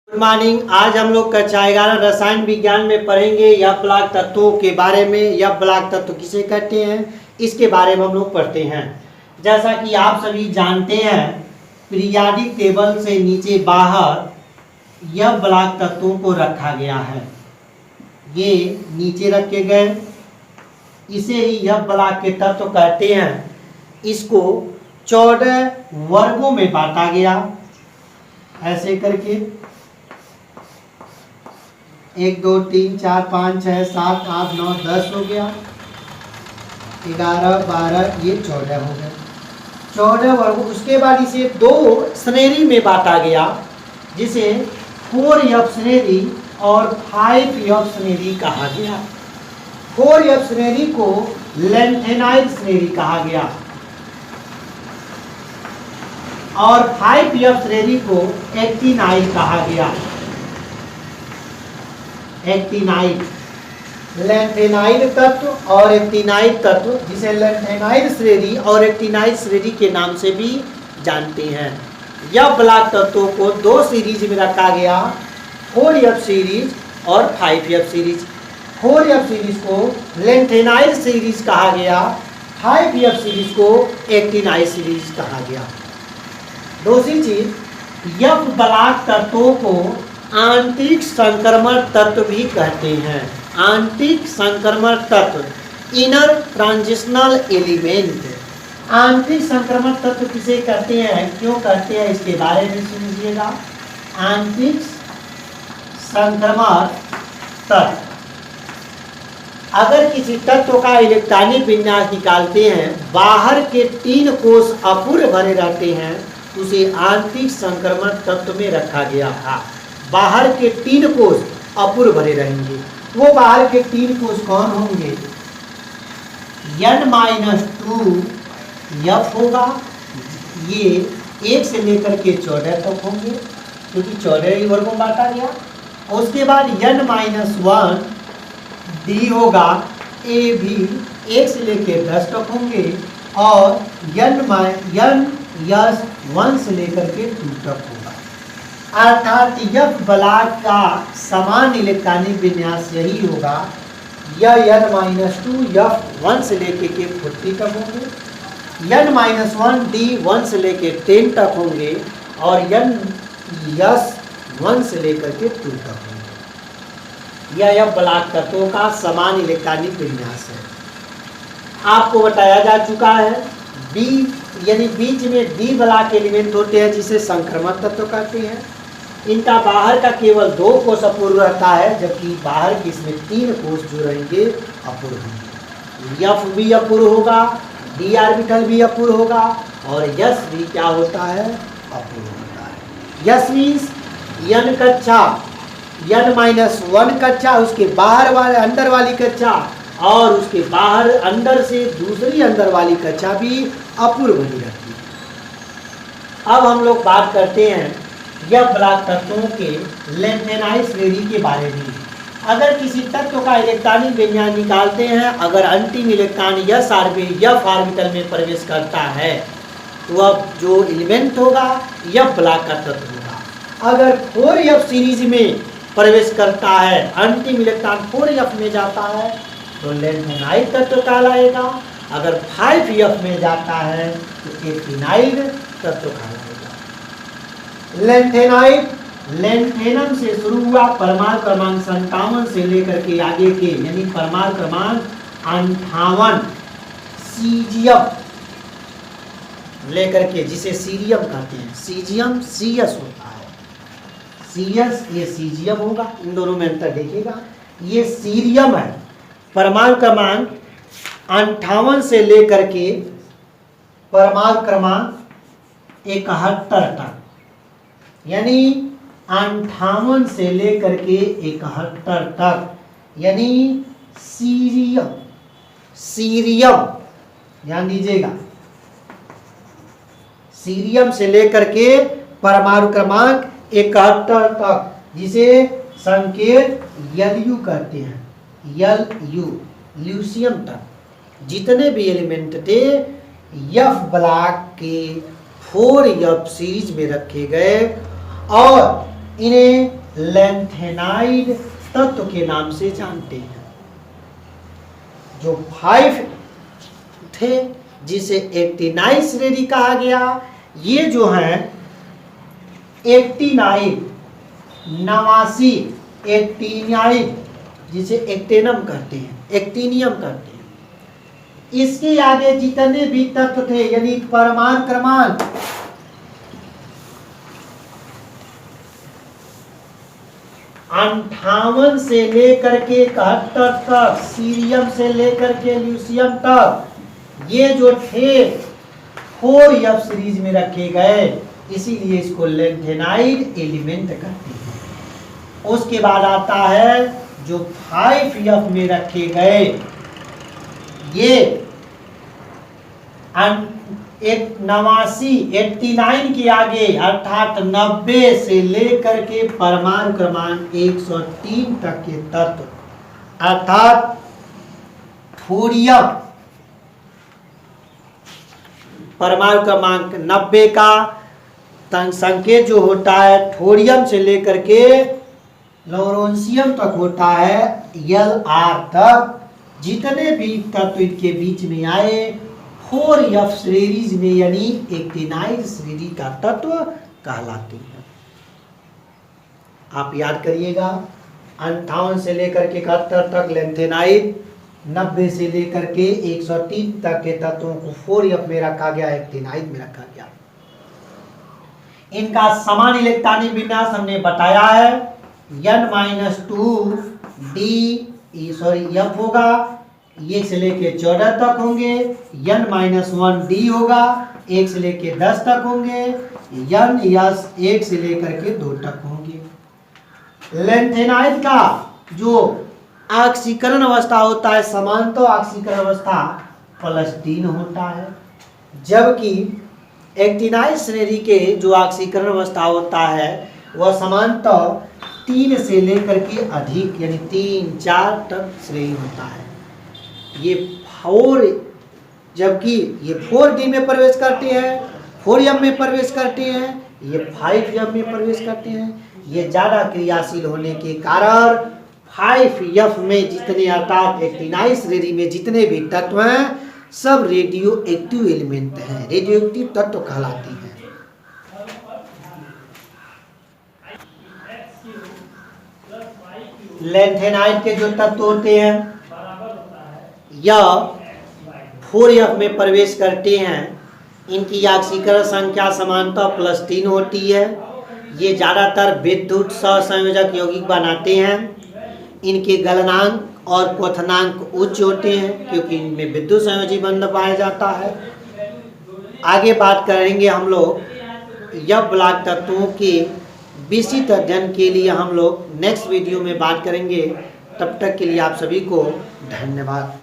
Good morning. आज हम लोग कक्षा 11 रसायन विज्ञान में पढ़ेंगे यह ब्लॉक तत्वों के बारे में। यह ब्लॉक तत्व किसे कहते हैं इसके बारे में हम लोग पढ़ते हैं। जैसा कि आप सभी जानते हैं, पीरियाडिक टेबल से नीचे बाहर यह ब्लॉक तत्वों को रखा गया है। ये नीचे रखे गए, इसे ही यह ब्लॉक के तत्व कहते हैं। इसको 14 वर्गों में बांटा गया, ऐसे करके 1 2 3 4 5 6 7 8 9 10 हो गया, 11 12 ये 14 हो गए। 14 वर्ग। उसके बाद इसे 2 श्रेणी में बांटा गया, जिसे 4F श्रेणी और 5F श्रेणी कहा गया। 4F श्रेणी को लैंथेनाइड श्रेणी कहा गया और 5F श्रेणी को एक्टिनाइड कहा गया। एक्टिनाइड, लैंथेनाइड तत्व और एक्टिनाइड तत्व, जिसे लैंथेनाइड श्रेणी और एक्टिनाइड श्रेणी के नाम से भी जानते हैं। यह ब्लॉक तत्वों को 2 सीरीज में रखा गया, 4F सीरीज और 5F सीरीज। 4F सीरीज को लैंथेनाइड सीरीज कहा गया, 5F सीरीज को एक्टिनाइड सीरीज कहा गया। दूसरी चीज, यह ब्लॉक तत्वों को आंतरिक संक्रमण तत्व भी कहते हैं। आंतरिक संक्रमण तत्व, इनर ट्रांजिशनल एलिमेंट। आंतरिक संक्रमण तत्व किसे कहते हैं, क्यों कहते हैं, इसके बारे में समझिएगा। आंतरिक संक्रमण तत्व, अगर किसी तत्व का इलेक्ट्रॉनिक विन्यास निकालते हैं, बाहर के 3 कोष अपूर्ण भरे रहते हैं, उसे आंतरिक संक्रमण तत्व में रखा गया था। बाहर के 3 कोष अपूर्ण भरे रहेंगे। वो बाहर के 3 कोष कौन होंगे? N-2 F होगा, ये 1 से लेकर के 14 तक होंगे, क्योंकि 14 ही वर्गों में बांटा गया। उसके बाद N-1 D होगा, A भी 1 से लेकर 10 तक होंगे, और N 1 से लेकर के 2 तक होगा। अर्थात यह ब्लॉक का समान इलेक्ट्रॉनिक विन्यास यही होगा। यह N-2 F 1 से लेकर के 40 तक होंगे, N-1 D 1 से लेकर 10 तक होंगे, और N 1 से लेकर के 2 तक होंगे। यह ब्लॉक तत्वों का समान इलेक्ट्रॉनिक विन्यास है। आपको बताया जा चुका है। बी यानी बीच में डी ब्लॉक एलिमेंट होते हैं, जिसे संक्रमण तत्व कहते हैं। इनका बाहर का केवल 2 कोष अपूर्ण रहता है, जबकि बाहर के इसमें 3 कोष जो रहेंगे अपूर्ण होंगे। F भी अपूर्ण होगा, D ऑर्बिटल भी अपूर्ण होगा, और S भी क्या होता है, अपूर्ण होता है। S मीन्स N कक्षा, N-1 कक्षा, उसके बाहर वाले अंदर वाली कक्षा, और उसके बाहर अंदर से दूसरी अंदर वाली कक्षा भी अपूर्ण बनी रहती है। अब हम लोग बात करते हैं यह ब्लॉक तत्वों के लैंथेनाइड श्रेणी के बारे में। अगर किसी तत्व का इलेक्ट्रॉनिक विन्यास निकालते हैं, अगर अंतिम इलेक्ट्रॉन F ऑर्बिटल में प्रवेश करता है, तो अब जो एलिमेंट होगा यह ब्लॉक का तत्व होगा। अगर 4F सीरीज में प्रवेश करता है, अंतिम इलेक्ट्रॉन 4F में जाता है, तो लैंथेनाइड तत्व कहलाएगा। अगर 5F में जाता है तो एक्टिनाइड तत्व कहलाएगा। लैंथेनाइड, लैंथेनम से शुरू हुआ, परमाणु क्रमांक 57 से लेकर के आगे के, यानी परमाणु क्रमांक 58 सीजियम लेकर के, जिसे सीरियम कहते हैं। सीजियम CS होता है, CS ये सीजियम होगा। इन दोनों में अंतर देखिएगा, ये सीरियम है। परमाणु क्रमांक 58 से लेकर के परमाणु क्रमांक 71 तक, यानी 58 से लेकर के 71 तक, यानी सीरियम। सीरियम ध्यान दीजिएगा, सीरियम से लेकर के परमाणु क्रमांक 71 तक, जिसे संकेत LU कहते हैं। LU ल्यूसियम तक जितने भी एलिमेंट थे F ब्लॉक के 4F सीरीज में रखे गए, और इन्हें लैंथेनाइड तत्व के नाम से जानते हैं। जो 5 थे जिसे एक्टिनाइड श्रेणी कहा गया, ये जो है एक्टिनाइड 89 एक्टिनाइड जिसे एक्टेनम कहते हैं, एक्टिनियम कहते हैं। इसके आगे जितने भी तत्व थे यानी परमाणु क्रमांक 58 से लेकर के 71 तक, सीरियम से लेकर के ल्यूसियम तक, ये जो थे 4F सीरीज में रखे गए, इसीलिए इसको लैंथेनाइड एलिमेंट कहते हैं। उसके बाद आता है जो 5F में रखे गए, ये 89 के आगे अर्थात 90 से लेकर के परमाणु क्रमांक 103 तक के तत्व अर्थात थोरियम, परमाणु क्रमांक 90 का संकेत जो होता है थोरियम से लेकर के लॉरेंशियम तक होता है Lr तक। जितने भी तत्व इनके बीच में आए 4F श्रेणी में यानी एक्टिनाइड श्रेणी का तत्व कहलाते हैं। आप याद करिएगा 58 से लेकर के 71 तक लैंथेनाइड, 90 से लेकर के 103 तक के तत्वों को 4F में रखा गया, एक्टिनाइड में रखा गया। इनका समान इलेक्ट्रॉनिक विन्यास हमने बताया है, N-2 F होगा, 1 से लेके 14 तक होंगे, N-1 D होगा, 1 से लेके 10 तक होंगे, N-S 1 से लेकर के 2 तक होंगे। लैंथेनाइड का जो ऑक्सीकरण अवस्था होता है समांतर ऑक्सीकरण अवस्था +3 होता है, जबकि एक्टिनाइड श्रेणी के जो ऑक्सीकरण अवस्था होता है वह समांतर 3 से लेकर के अधिक यानी 3-4 तक श्रेणी होता है। ये 4 जबकि ये 4D में प्रवेश करते हैं, 4M में प्रवेश करते हैं, ये 5M में प्रवेश करते हैं। ये ज़्यादा क्रियाशील होने के कारण 5F में जितने अर्थात एक्टिनाइड श्रेणी में जितने भी तत्व हैं सब रेडियो एक्टिव एलिमेंट हैं, रेडियो एक्टिव तत्व कहलाते हैं। लैंथेनाइड के जो तत्व होते हैं या 4F में प्रवेश करते हैं, इनकी ऑक्सीकरण संख्या समानतः +3 होती है। ये ज़्यादातर विद्युत सहसंयोजक यौगिक बनाते हैं। इनके गलनांक और क्वथनांक उच्च होते हैं क्योंकि इनमें विद्युत संयोजी बंध पाया जाता है। आगे बात करेंगे हम लोग F ब्लॉक तत्वों के विस्तृत अध्ययन के लिए हम लोग नेक्स्ट वीडियो में बात करेंगे। तब तक के लिए आप सभी को धन्यवाद।